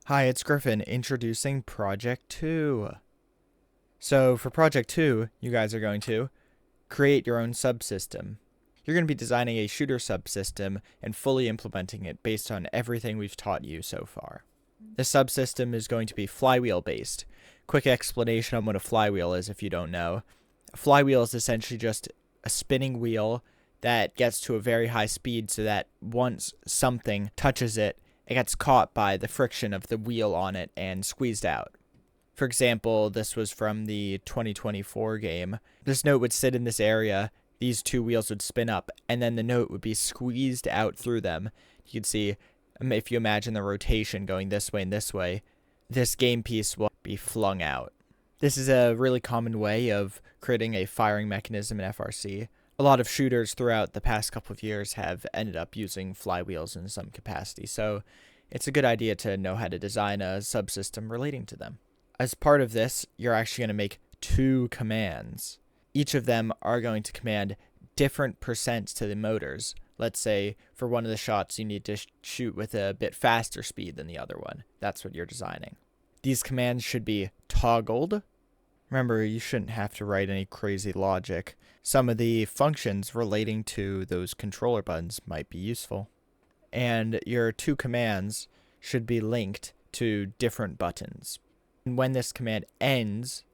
Hi, it's Griffin introducing Project 2. So for Project 2, you guys are going to create your own subsystem. You're going to be designing a shooter subsystem and fully implementing it based on everything we've taught you so far. The subsystem is going to be flywheel based. Quick explanation on what a flywheel is if you don't know. A flywheel is essentially just a spinning wheel that gets to a very high speed so that once something touches it, it gets caught by the friction of the wheel on it and squeezed out. For example, this was from the 2024 game. This note would sit in this area, these two wheels would spin up, and then the note would be squeezed out through them. You can see, if you imagine the rotation going this way and this game piece will be flung out. This is a really common way of creating a firing mechanism in FRC. A lot of shooters throughout the past couple of years have ended up using flywheels in some capacity, so it's a good idea to know how to design a subsystem relating to them. As part of this, you're actually going to make two commands. Each of them are going to command different percents to the motors. Let's say for one of the shots you need to shoot with a bit faster speed than the other one. That's what you're designing. These commands should be toggled. Remember, you shouldn't have to write any crazy logic. Some of the functions relating to those controller buttons might be useful. And your two commands should be linked to different buttons. And when this command ends,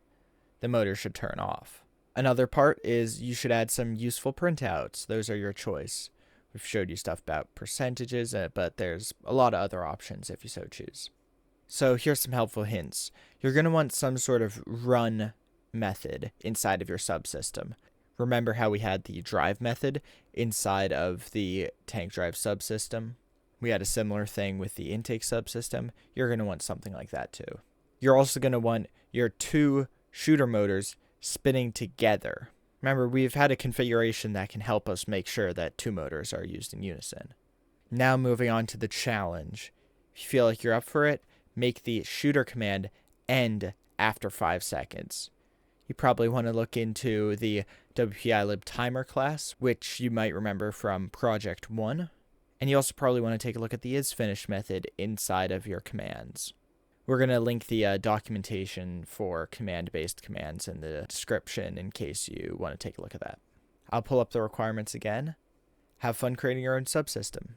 the motor should turn off. Another part is you should add some useful printouts. Those are your choice. We've showed you stuff about percentages, but there's a lot of other options if you so choose. So here's some helpful hints. You're going to want some sort of run method inside of your subsystem. Remember how we had the drive method inside of the tank drive subsystem? We had a similar thing with the intake subsystem. You're going to want something like that too. You're also going to want your two shooter motors spinning together. Remember, we've had a configuration that can help us make sure that two motors are used in unison. Now moving on to the challenge. If you feel like you're up for it, make the shooter command end after 5 seconds. You probably want to look into the WPILib timer class, which you might remember from Project 1. And you also probably want to take a look at the isFinish method inside of your commands. We're going to link the documentation for command-based commands in the description in case you want to take a look at that. I'll pull up the requirements again. Have fun creating your own subsystem.